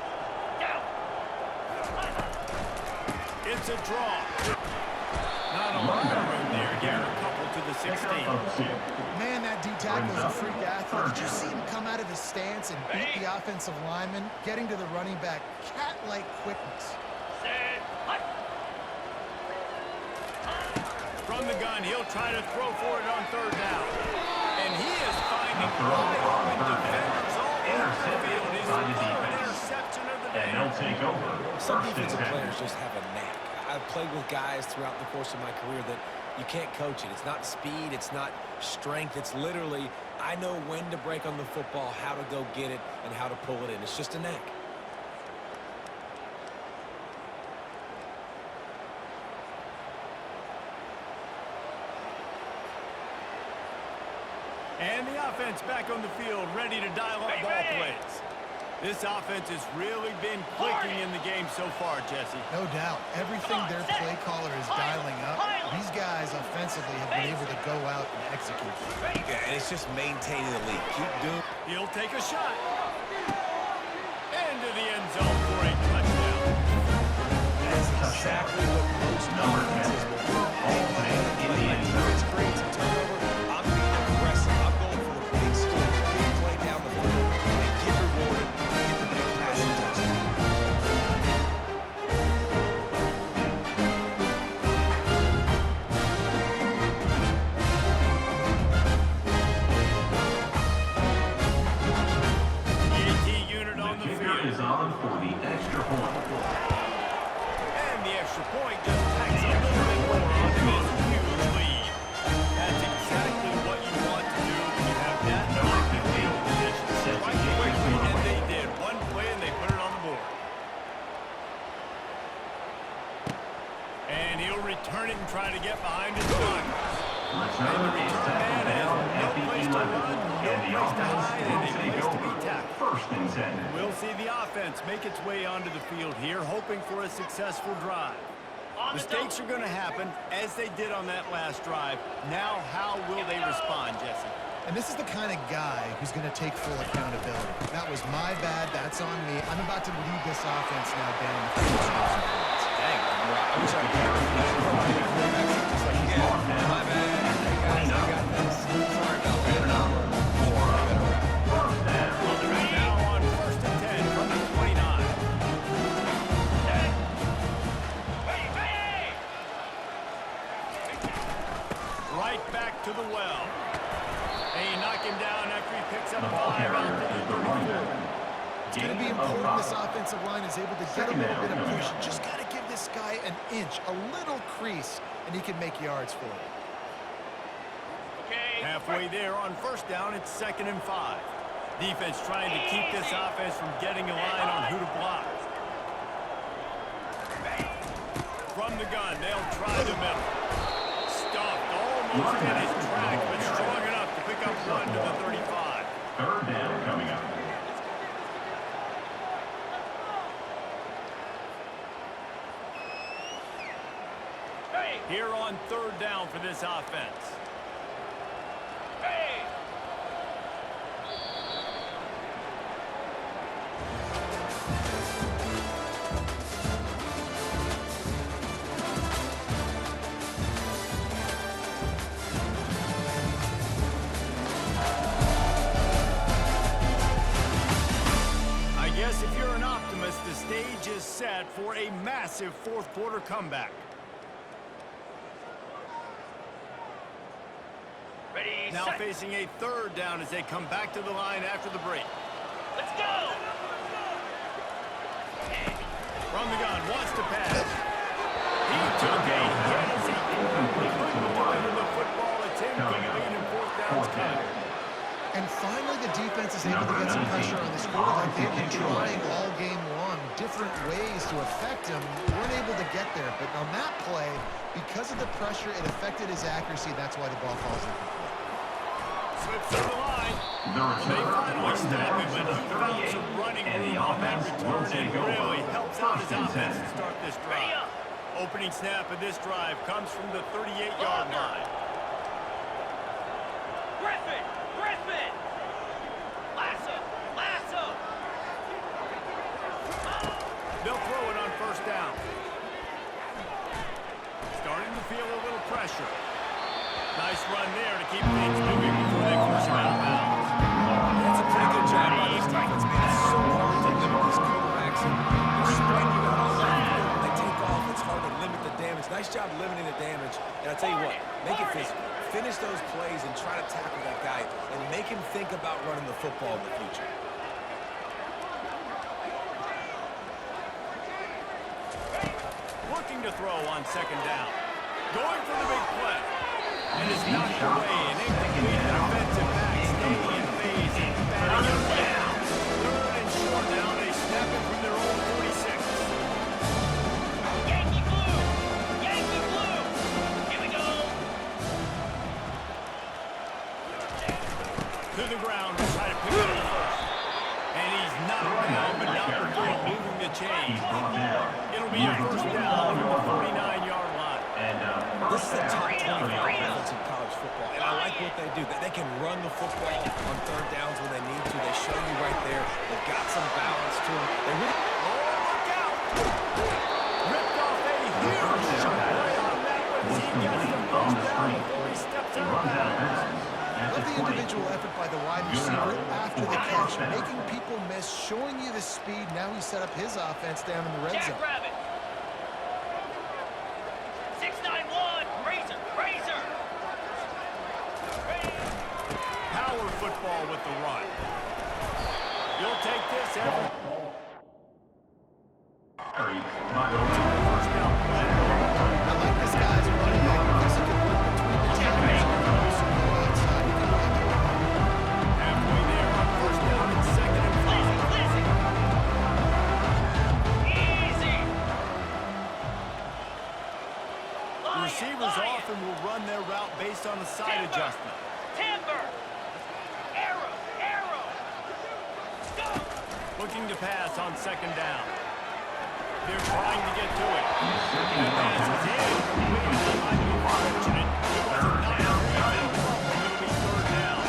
S1: It's a draw. Not a lot of room there. Give him a couple to the 16.
S6: Man, that D-tackle is a freak athlete. Did you see him come out of his stance and beat the offensive lineman, getting to the running back? Cat-like quickness.
S1: From the gun, he'll try to throw for it on 3rd down. And he is finding wide open defenders all over the field. His third interception of the day.
S4: And they'll take over.
S5: Some
S4: First and
S5: defensive
S4: 10.
S5: players just have a knack. I've played with guys throughout the course of my career that you can't coach it. It's not speed, it's not strength. It's literally, I know when to break on the football, how to go get it, and how to pull it in. It's just a knack.
S1: And the offense back on the field, ready to dial up ball plays. This offense has really been clicking in the game so far, Jesse.
S6: No doubt. Everything their play caller is dialing up, these guys offensively have been able to go out and execute.
S5: Yeah, and it's just maintaining the lead. Keep doing.
S1: He'll take a shot. Into the end zone for a touchdown.
S5: That's exactly what most offenses will do. When the defense creates a turnover, I'm being aggressive. I'm going for the big score, big play down the field, and get rewarded, get the big passing touchdown.
S1: AT unit on the
S4: Kicker
S1: field.
S4: is on for the extra point.
S1: And the extra point just tacks a little bit more onto this huge lead. That's exactly what you want to do when you have that much field position. Strike quickly, and they did. One play, and they put it on the board. And he'll return it and try to get behind his blockers.
S4: Return is tackled down at the 11. And the offense will take over. First and 10.
S1: We'll see the offense make its way onto the field here, hoping for a successful drive. Mistakes are going to happen, as they did on that last drive. Now, how will they respond, Jesse?
S6: And this is the kind of guy who's going to take full accountability. That was my bad. That's on me. I'm about to lead this offense now down the field.
S5: Dang, I wish I could carry that. Just like, yeah, my bad. Hey, guys, I got this. Sorry about that.
S1: Now on 1st and 10 from the 29. Right back to the well. They knock him down after he picks up
S4: The ball
S1: 5
S4: carrier
S1: out to
S4: is
S1: the
S4: the running
S1: 34.
S4: back.
S6: It's going to be important this offensive line is able to get a little bit of push. Just got to give this guy an inch, a little crease, and he can make yards for you.
S1: Halfway there on 1st down, it's 2nd and 5. Defense trying to keep this offense from getting a line on who to block. From the gun, they'll try the middle. Stuffed almost in his track, but strong enough to pick up 1 to the 35.
S4: 3rd down coming up.
S1: Here on 3rd down for this offense. I guess if you're an optimist, the stage is set for a massive 4th quarter comeback. Now facing a 3rd down as they come back to the line after the break.
S3: Let's go!
S1: From the gun, wants to pass.
S6: And finally, the defense is able to get some pressure on this quarterback. They've been trying all game long, different ways to affect him. Weren't able to get there. But on that play, because of the pressure, it affected his accuracy. That's why the ball falls incomplete.
S1: Slips on the line.
S4: The
S1: They
S4: return
S1: finally
S4: runs
S1: snap
S4: down
S1: it,
S4: to
S1: but
S4: the
S1: he found
S4: 38,
S1: some running
S4: and the
S1: room on that
S4: offense will
S1: return and
S4: take over.
S1: really helps out his
S4: First and
S1: offense
S4: 10.
S1: to start this
S3: Ready
S1: drive.
S3: up.
S1: Opening snap of this drive comes from the 38-yard line.
S3: Griffin! Griffin! Lasso! Lasso!
S1: They'll throw it on first down. Starting to feel a little pressure. Nice run there to keep things moving before they force him out of bounds.
S5: That's a pretty good job by this defense, man. It's so hard to limit these quarterbacks, and they're spreading you out all over the field. When they take off, it's hard to limit the damage. Nice job limiting the damage. And I tell you what, make it physical. Finish those plays and try to tackle that guy and make him think about running the football in the future.
S1: Looking to throw on second down. Going for the big play. And is knocked away. An incomplete defensive back staying in phase and batting it down. Third and short now. They snap it from their own 46.
S3: Yankee blue! Yankee blue! Here we go!
S1: To the ground to try to pick up the first. And he's knocked down, but not before moving the chain.
S4: He's brought down.
S1: It'll be a first down from the 49-yard line.
S4: And
S5: This is
S4: first
S5: a top
S4: down
S5: 25
S4: for the offense.
S5: offense in college football, and I like what they do. They can run the football on third downs when they need to. They show you right there. They've got some balance to them. They really...
S1: Oh, look out! Ripped off a huge shot play on that one as he gets the first down before he steps out of
S4: Runs out of
S1: bounds.
S4: bounds. At
S6: Love
S4: the
S6: the
S4: 20.
S6: individual effort by the wide receiver after the catch, making people miss, showing you the speed. Now he set up his offense down in the red zone.
S3: Jackrabbit! 691! Razor! Razor!
S1: Power football with the run. You'll take this every first down play.
S6: I like this guy as a running back because he can run between the tackles and also go outside. He can run the ball.
S1: Halfway there on first down and second and
S3: Lizzie!
S1: 5.
S3: Lizzie! Easy!
S1: The receivers often will run their route based on the side adjustment.
S3: Timber! Arrow! Arrow! Go!
S1: Looking to pass on second down. They're trying to get to it. That pass is incomplete. That might be fortunate. It was a nice run. It'll be third down.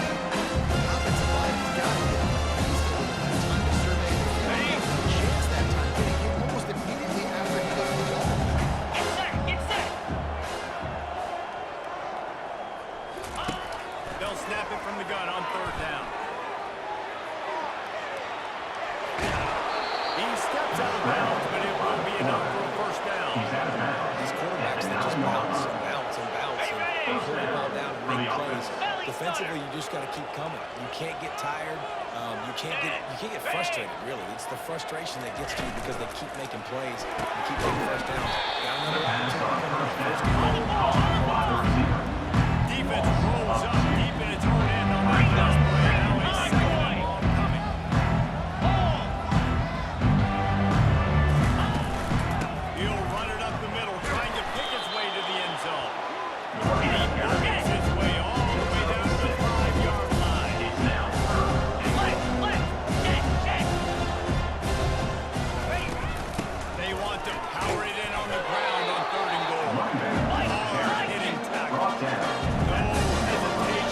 S6: Offensive line has got to get used to it. Time to survey the field. He had a chance that time, getting hit almost immediately after he got the ball.
S3: Get set! Get set!
S1: They'll snap it from the gun on third down. He steps out of bounds, but it will be enough for a first down.
S4: He's out of bounds.
S5: These quarterbacks, they just bounce and bounce and bounce and pull the ball down and make plays. Defensively, you just got to keep coming. You can't get tired. You can't get frustrated, really. It's the frustration that gets to you because they keep making plays and keep making first downs. Got another opportunity coming up. First down.
S1: Defense rolls up deep in its own end on that last play. Now a second and long coming. He'll run it up the middle, trying to pick his way to the end zone. And he buckets his way all the way down to the 5-yard line.
S3: Left! Check! Check!
S1: They want to power it in on the ground on third and goal. Hard hitting tackle.
S4: Brought down.
S1: No hesitation.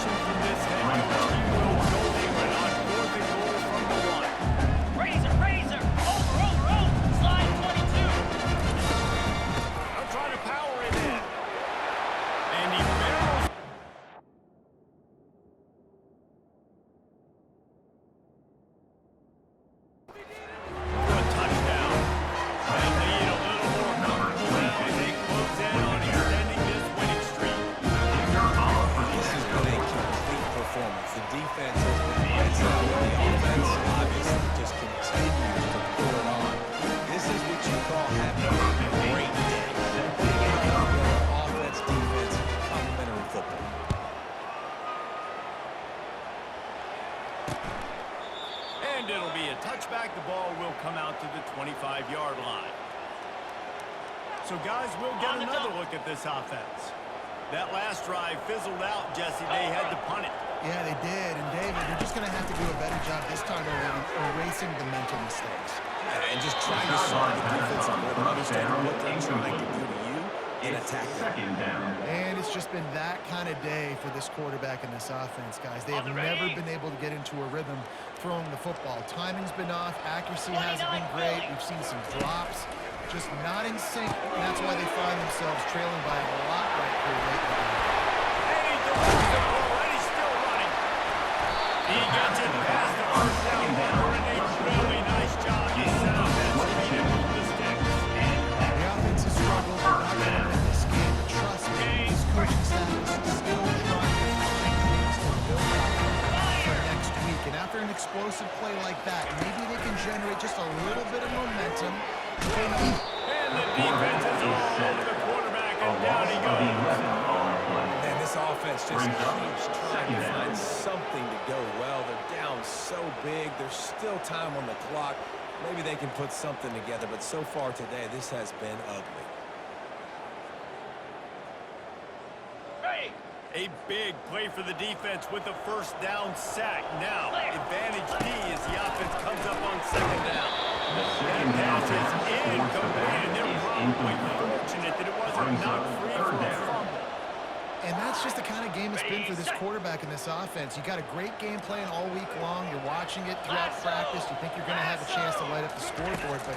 S1: ball will come out to the 25-yard line. So, guys, we'll get another look at this offense. That last drive fizzled out, Jesse. They had to punt it.
S6: Yeah, they did. And, David, they're just going to have to do a better job this time around erasing the mental mistakes.
S5: And just trying to solve the defensive ball, understanding what they're trying to do to you and attack
S4: Second down.
S6: And it's just been that kind of day for this quarterback and this offense, guys. They have never been able to get into a rhythm throwing the football. Timing's been off. Accuracy hasn't been great. We've seen some drops. Just not in sync. And that's why they find themselves trailing by a lot right here late in the game.
S1: And he delivers the ball, and he's still running. He gets it past the first down marker, and a really nice job. He set up that speed and moved the sticks.
S6: The offense has struggled. They're not going to win this game. But trust me, this coaching staff is still trying to find things to build up for next week. And after an explosive play like that, maybe they can generate just a little bit of momentum.
S1: And the defense is all over the quarterback, and down he goes.
S5: And this offense just keeps trying to find something to go well. They're down so big. There's still time on the clock. Maybe they can put something together, but so far today, this has been ugly.
S1: A big play for the defense with the first down sack. Now, advantage D as the offense comes up on second down. That pass is incomplete, and they're probably fortunate that it wasn't knocked free for a fumble.
S6: And that's just the kind of game it's been for this quarterback and this offense. You got a great game plan all week long. You're watching it throughout practice. You think you're going to have a chance to light up the scoreboard, but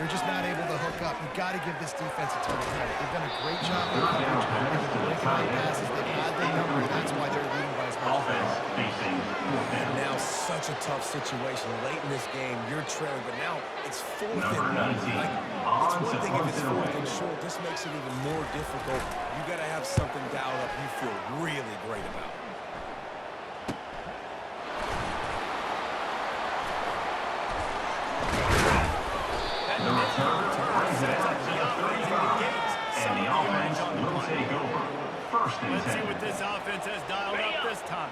S6: you're just not able to hook up. You've got to give this defense a ton of credit. They've done a great job of coverage. They've been breaking out passes. They've had their number, and that's why they're leading by as much as they are.
S5: And now such a tough situation. Late in this game, you're trailing, but now it's fourth and
S4: Number 19,
S5: like, it's one thing if it's fourth and short. This makes it even more difficult. You got to have something dialed up you feel really great about.
S4: The return brings it up to the 35, and the offense will take over. First and
S1: Let's see
S4: 10.
S1: what this offense has dialed up this time.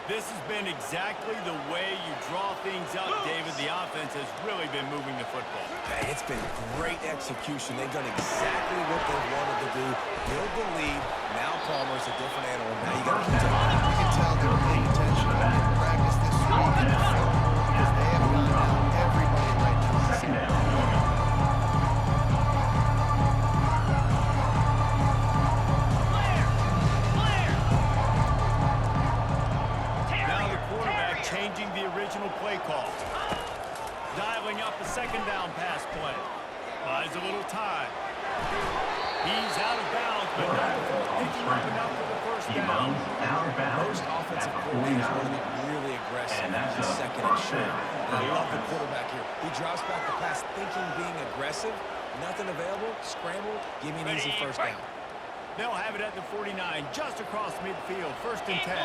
S1: This has been exactly the way you draw things up, David. The offense has really been moving the football.
S5: Hey, it's been great execution. They've done exactly what they wanted to do. Build the lead. Now Palmer's a different animal. Now you got to keep telling
S6: You can tell they're paying attention in practice this week in the film because they have gone down everybody right now.
S4: Second down.
S1: Now the quarterback changing the original play call. Dialing up the second down pass play. Buys a little time. He's out of bounds, but not before picking up enough for the first down.
S4: Out of bounds
S5: Most offensive
S4: at the
S5: coordinators
S4: 49.
S5: want to be really aggressive
S4: And that's
S5: in
S4: a
S5: second and
S4: first
S5: short.
S4: down
S5: And I love the quarterback here. He drops back the pass thinking being aggressive. Nothing available. Scramble. Give me an easy first down.
S1: They'll have it at the 49, just across midfield, first and 10.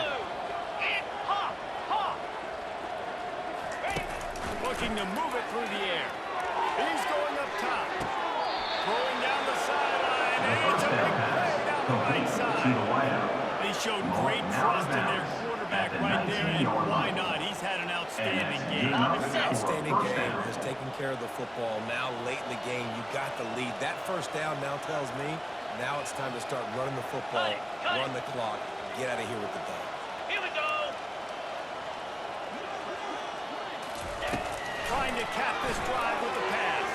S1: Looking to move it through the air. He's going up top. Throwing down the sideline, and it's a big play down the right
S4: To
S1: side.
S4: the wideout.
S1: They showed great trust in their quarterback right there, and why not? He's had an outstanding game.
S5: Outstanding game. Has taken care of the football. Now late in the game, you got the lead. That first down now tells me now it's time to start running the football, run the clock, get out of here with the dub.
S3: Here we go.
S1: Trying to cap this drive with the pass.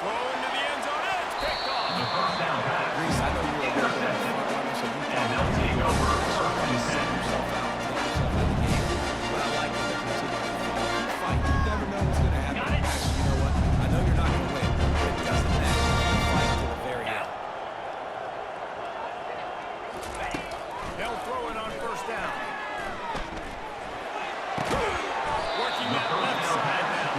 S1: Throw into the end zone, and it's picked off.
S4: The first down pass.
S5: Reese, I know you were working on the front runner, so you
S4: And they'll take over. First and 10.
S5: yourself out and take yourself out of the game. But I like that they're continuing to fight. You never know what's going to happen. Actually, you know what? I know you're not going to win, but it doesn't matter. You fight to the very end.
S1: They'll throw it on first down. Working that left side now.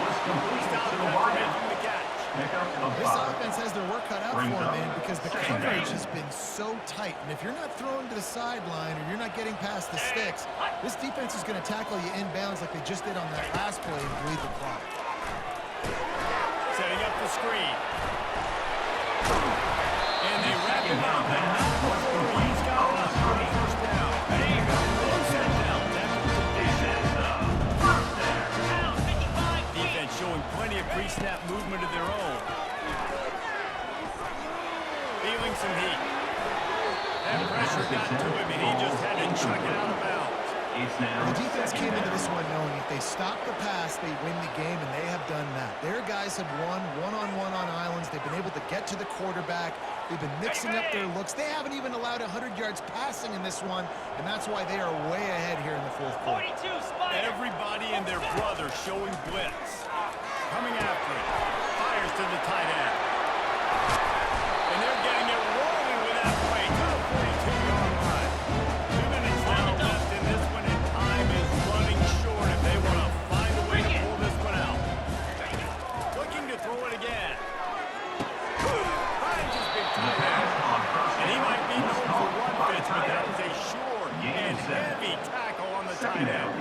S1: Stop
S4: To the
S1: after
S4: wideout.
S1: making the catch.
S4: Pickup of
S6: This
S4: 5.
S6: offense has their work cut out for
S4: Brings
S6: them,
S4: up
S6: man, because the
S4: second
S6: coverage
S4: down.
S6: has been so tight. And if you're not throwing to the sideline or you're not getting past the sticks, this defense is going to tackle you inbounds like they just did on that last play and bleed the clock.
S1: Setting up the screen. And they wrap him up, but not before he's got enough for the first down. There you go. Close that down. That's the
S4: This is the first down.
S3: Down 55.
S1: defense showing plenty of pre-snap movement of their own. Feeling some heat. That pressure got to him, and he just had to chuck it out of bounds.
S6: The defense came into this one knowing if they stop the pass, they win the game, and they have done that. Their guys have won one-on-one on islands. They've been able to get to the quarterback. They've been mixing up their looks. They haven't even allowed 100 yards passing in this one, and that's why they are way ahead here in the fourth quarter.
S3: 42, Spider.
S1: Everybody and their brother showing blitz. Coming after it. Fires to the tight end. And they're getting it rolling with that play to the 42-yard line. 2 minutes now left in this one, and time is running short if they want to find a way to pull this one out. Looking to throw it again. Finds his big tight end. And he might be known for one pitch, but that was a short and heavy tackle on the tight end.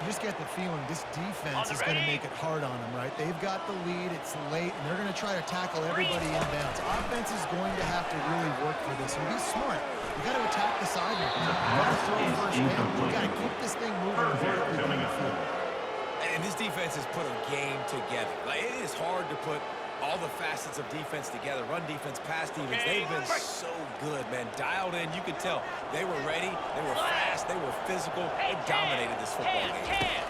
S6: You just get the feeling this defense is going to make it hard on them, right? They've got the lead, it's late, and they're going to try to tackle everybody inbounds. Offense is going to have to really work for this and be smart. You got to attack the sideline. You got to throw first down. You got to keep this thing moving vertically down the field.
S5: And this defense has put a game together. Like, it is hard to put all the facets of defense together. Run defense, pass defense. They've been so good, man. Dialed in. You could tell they were ready. They were fast. They were physical. They dominated this football game.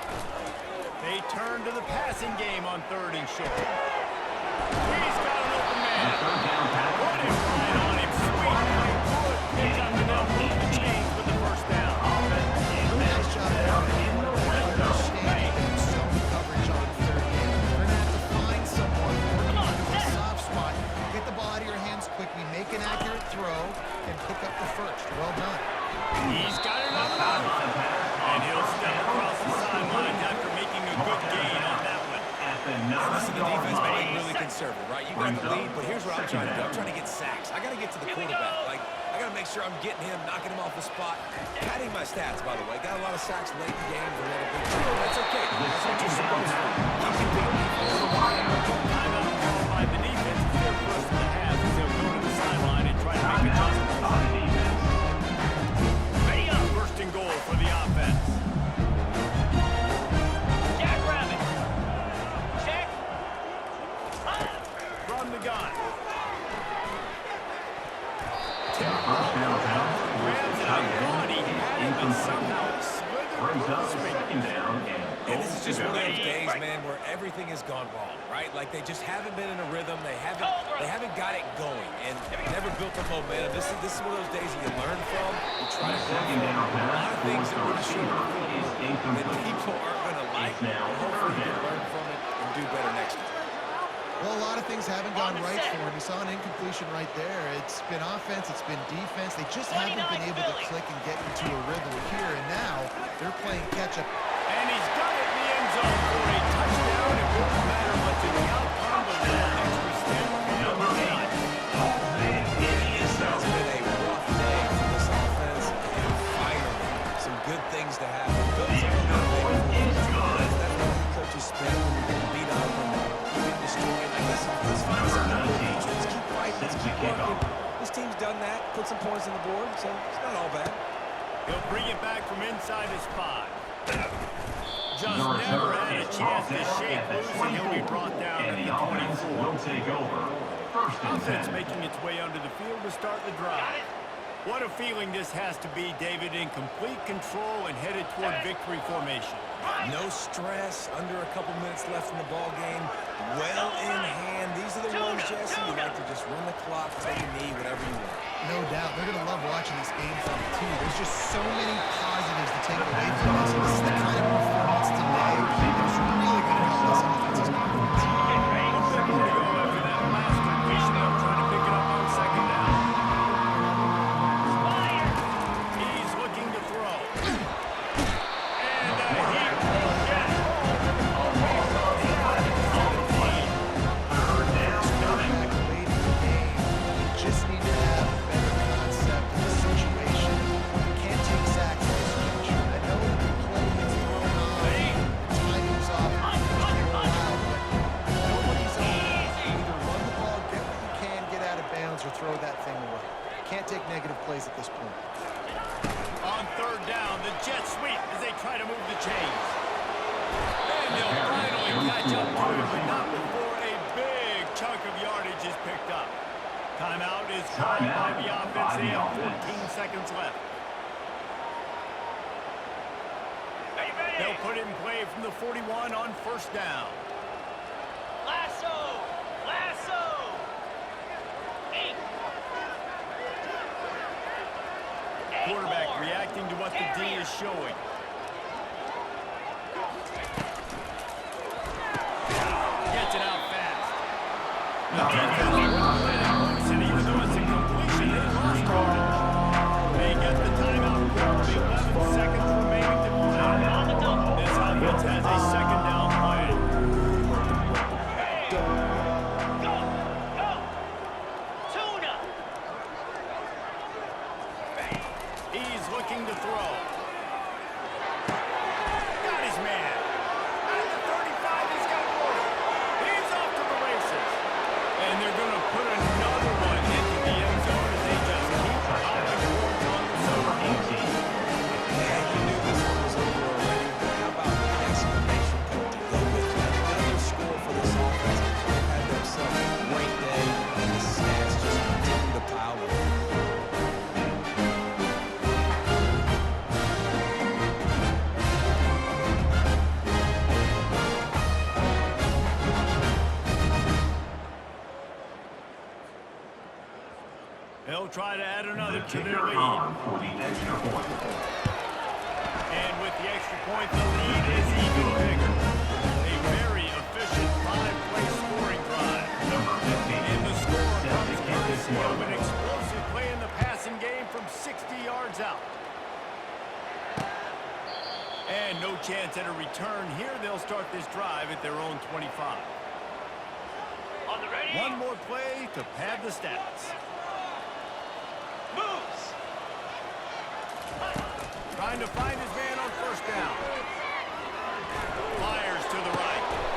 S1: They turn to the passing game on 3rd and short. He's got an open man. Put him right on him. Sweet. Good pick up and they'll move the chains with the first down.
S6: Nice job there. Understanding that zone coverage on 3rd down. You're going to have to find someone working into a soft spot. Get the ball out of your hands quickly. Make an accurate throw and pick up the first. Well done.
S1: He's got it on the move. And he'll step across the sidelines after making a good gain on that one.
S5: Listen, the defense playing really conservative, right? You got the lead, but here's what I'm trying to do. I'm trying to get sacks. I got to get to the quarterback. Like, I got to make sure I'm getting him, knocking him off the spot. Padding my stats, by the way. Got a lot of sacks late in games. A lot of big plays. That's okay. That's what you're supposed to do. Keep competing.
S1: Timeout called by the defense. It's their first of the half as they'll go to the sideline and try to make adjustments.
S3: Ready up.
S1: 1st and goal for the offense.
S3: Jackrabbit. Check.
S1: From the gun.
S5: And this is just one of those days, man, where everything has gone wrong, right? Like they just haven't been in a rhythm. They haven't got it going, and never built the momentum. This is one of those days that you learn from. You try to learn from a lot of things that we're sure that people aren't going to like. And hopefully you can learn from it and do better next time.
S6: Well, a lot of things haven't gone right for him. You saw an incompletion right there. It's been offense, it's been defense. They just haven't been able to click and get into a rhythm here, and now they're playing catch-up.
S1: And he's got it in the end zone for a touchdown. It won't matter much in the outcome, but that extra step will be nice.
S5: It's been a rough day for this offense, and finally, some good things to happen. That's what coaches spend when you're getting beat up and you get destroyed. I guess let's find some good. Let's keep fighting. Let's keep working. This team's done that. Put some points on the board, so it's not all bad.
S1: He'll bring it back from inside his 5. Just never had a chance to shake loose, and he'll be brought down at the 24.
S4: Will take over. 1st and
S1: Offense
S4: 10.
S1: making its way onto the field to start the drive. What a feeling this has to be, David, in complete control and headed toward victory formation.
S5: No stress, under a couple minutes left in the ball game. Well in hand. These are the ones, Jesse, you like to just run the clock, take a knee, whatever you want.
S6: No doubt. They're going to love watching this game from the team. There's just so many positives to take away from this. This is the kind of performance today that's really going to help this offense's confidence.
S1: After that last completion, they'll try to pick it up on 2nd down. He's looking to throw. And he will get
S6: Back late in the game, you just need to have a better concept of the situation. You can't take sacks at this juncture. I know the play gets thrown off, the timing's off, but nobody's on. Either run the ball, get what you can, get out of bounds, or throw that thing away. Can't take negative plays at this point.
S1: on 3rd down. The jet sweep as they try to move the chains. And they'll finally catch catch up to him, but not before a big chunk of yardage is picked up. Timeout is called by the offense. They have 14 seconds left. They'll put it in play from the 41 on first down.
S3: Lasso! Lasso! 8.
S1: Quarterback reacting to what the D is showing. Gets it out fast. The defense won't let it loose, and even though it's a completion, they lost yardage. They get the timeout called with 11 seconds remaining to play. This offense has a second down plan.
S3: Go! Go! Tuna!
S1: He's looking to throw. Got his man. Out of the 35, he's got more. He's off to the races. And they're going to put another one into the end zone as they just keep piling points on the zone.
S5: Yeah, you knew this one was over already, but how about an exclamation point to go with it? Another score for this offense. They've had themselves a great day, and the stats just continue to pile up.
S1: They'll try to add another to their
S4: Kicker
S1: lead.
S4: on for the extra point.
S1: And with the extra point, the lead is even bigger. A very efficient 5-play scoring drive.
S4: Number 15.
S1: And the score comes
S4: Celtic
S1: courtesy of an
S4: Kicker.
S1: explosive play in the passing game from 60 yards out. And no chance at a return here. They'll start this drive at their own 25.
S3: On the ready?
S1: One more play to pad the stats.
S3: Moves!
S1: Trying to find his man on first down. Fires to the right.